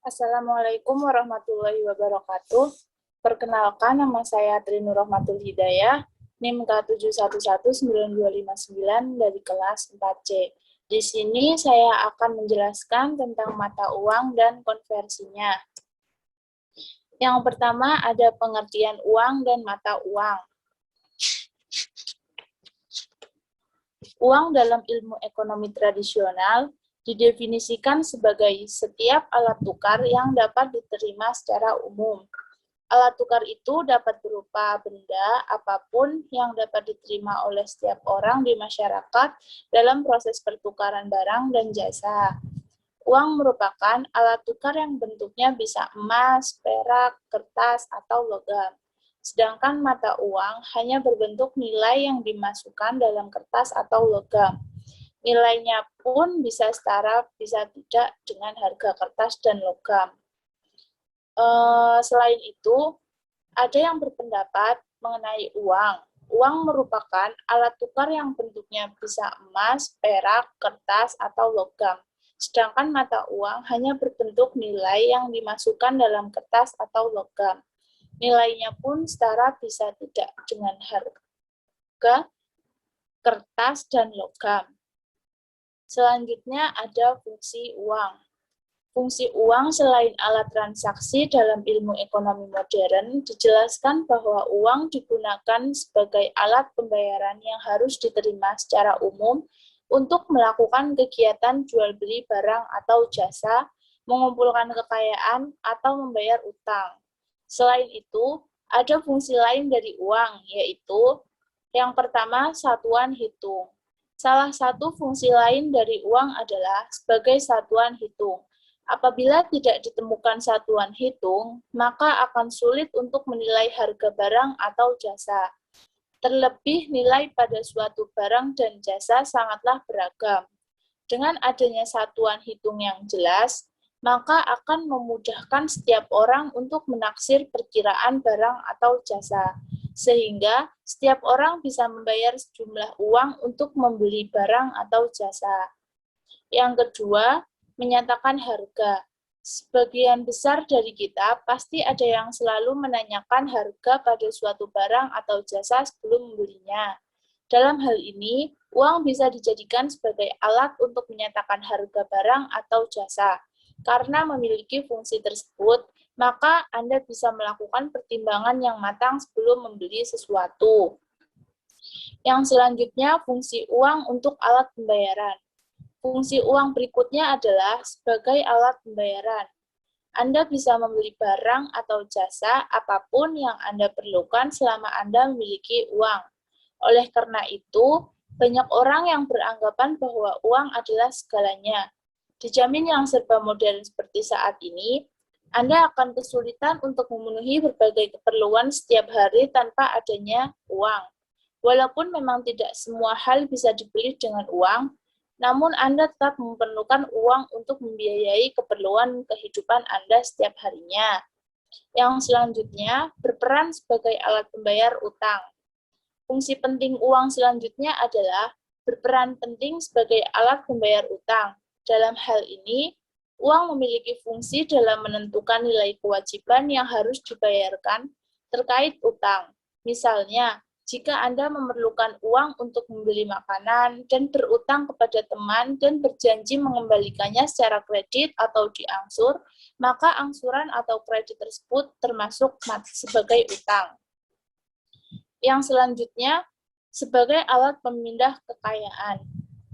Assalamualaikum warahmatullahi wabarakatuh. Perkenalkan, nama saya Trinur Rahmatul Hidayah, NIM K711929 dari kelas 4C. Di sini saya akan menjelaskan tentang mata uang dan konversinya. Yang pertama ada pengertian uang dan mata uang. Uang dalam ilmu ekonomi tradisional didefinisikan sebagai setiap alat tukar yang dapat diterima secara umum. Alat tukar itu dapat berupa benda apapun yang dapat diterima oleh setiap orang di masyarakat dalam proses pertukaran barang dan jasa. Uang merupakan alat tukar yang bentuknya bisa emas, perak, kertas, atau logam. Sedangkan mata uang hanya berbentuk nilai yang dimasukkan dalam kertas atau logam. Nilainya pun bisa setara, bisa tidak dengan harga kertas dan logam. Selain itu, ada yang berpendapat mengenai uang. Uang merupakan alat tukar yang bentuknya bisa emas, perak, kertas, atau logam. Sedangkan mata uang hanya berbentuk nilai yang dimasukkan dalam kertas atau logam. Nilainya pun setara bisa tidak dengan harga kertas dan logam. Selanjutnya ada fungsi uang. Fungsi uang selain alat transaksi dalam ilmu ekonomi modern, dijelaskan bahwa uang digunakan sebagai alat pembayaran yang harus diterima secara umum untuk melakukan kegiatan jual beli barang atau jasa, mengumpulkan kekayaan, atau membayar utang. Selain itu, ada fungsi lain dari uang, yaitu yang pertama, satuan hitung. Salah satu fungsi lain dari uang adalah sebagai satuan hitung. Apabila tidak ditemukan satuan hitung, maka akan sulit untuk menilai harga barang atau jasa. Terlebih, nilai pada suatu barang dan jasa sangatlah beragam. Dengan adanya satuan hitung yang jelas, maka akan memudahkan setiap orang untuk menaksir perkiraan barang atau jasa, sehingga setiap orang bisa membayar sejumlah uang untuk membeli barang atau jasa. Yang kedua, menyatakan harga. Sebagian besar dari kita pasti ada yang selalu menanyakan harga pada suatu barang atau jasa sebelum membelinya. Dalam hal ini, uang bisa dijadikan sebagai alat untuk menyatakan harga barang atau jasa. Karena memiliki fungsi tersebut, maka Anda bisa melakukan pertimbangan yang matang sebelum membeli sesuatu. Yang selanjutnya, fungsi uang untuk alat pembayaran. Fungsi uang berikutnya adalah sebagai alat pembayaran. Anda bisa membeli barang atau jasa apapun yang Anda perlukan selama Anda memiliki uang. Oleh karena itu, banyak orang yang beranggapan bahwa uang adalah segalanya. Di zaman yang serba modern seperti saat ini, Anda akan kesulitan untuk memenuhi berbagai keperluan setiap hari tanpa adanya uang. Walaupun memang tidak semua hal bisa dibeli dengan uang, namun Anda tetap memerlukan uang untuk membiayai keperluan kehidupan Anda setiap harinya. Yang selanjutnya, berperan sebagai alat pembayar utang. Fungsi penting uang selanjutnya adalah berperan penting sebagai alat pembayar utang. Dalam hal ini, uang memiliki fungsi dalam menentukan nilai kewajiban yang harus dibayarkan terkait utang. Misalnya, jika Anda memerlukan uang untuk membeli makanan dan berutang kepada teman dan berjanji mengembalikannya secara kredit atau diangsur, maka angsuran atau kredit tersebut termasuk sebagai utang. Yang selanjutnya, sebagai alat pemindah kekayaan.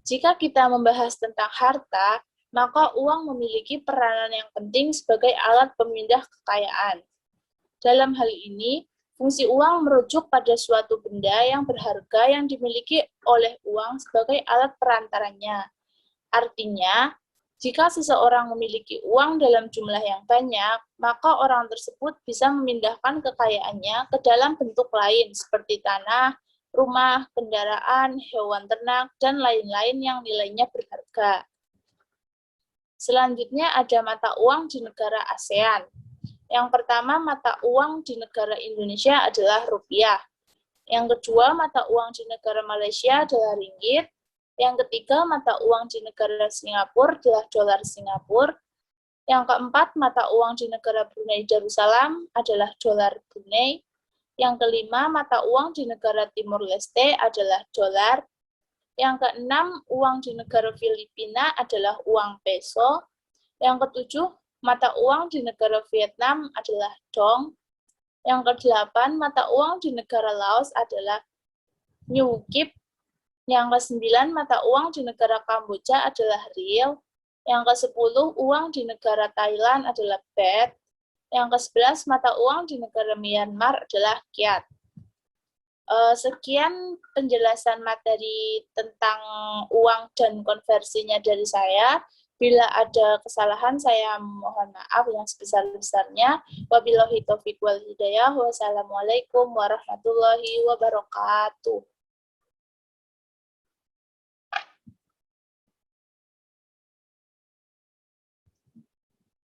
Jika kita membahas tentang harta, maka uang memiliki peranan yang penting sebagai alat pemindah kekayaan. Dalam hal ini, fungsi uang merujuk pada suatu benda yang berharga yang dimiliki oleh uang sebagai alat perantaranya. Artinya, jika seseorang memiliki uang dalam jumlah yang banyak, maka orang tersebut bisa memindahkan kekayaannya ke dalam bentuk lain seperti tanah, rumah, kendaraan, hewan ternak, dan lain-lain yang nilainya berharga. Selanjutnya ada mata uang di negara ASEAN. Yang pertama, mata uang di negara Indonesia adalah rupiah. Yang kedua, mata uang di negara Malaysia adalah ringgit. Yang ketiga, mata uang di negara Singapura adalah dolar Singapura. Yang keempat, mata uang di negara Brunei Darussalam adalah dolar Brunei. Yang kelima, mata uang di negara Timur Leste adalah dolar. Yang keenam, uang di negara Filipina adalah uang peso. Yang ketujuh, mata uang di negara Vietnam adalah dong. Yang kedelapan, mata uang di negara Laos adalah New Kip. Yang ke-9, mata uang di negara Kamboja adalah riel. Yang ke-10, uang di negara Thailand adalah baht. Yang ke-11, mata uang di negara Myanmar adalah kyat. Sekian penjelasan materi tentang uang dan konversinya dari saya. Bila ada kesalahan, saya mohon maaf yang sebesar-besarnya. Wabillahi taufiq wal hidayah. Wassalamualaikum warahmatullahi wabarakatuh.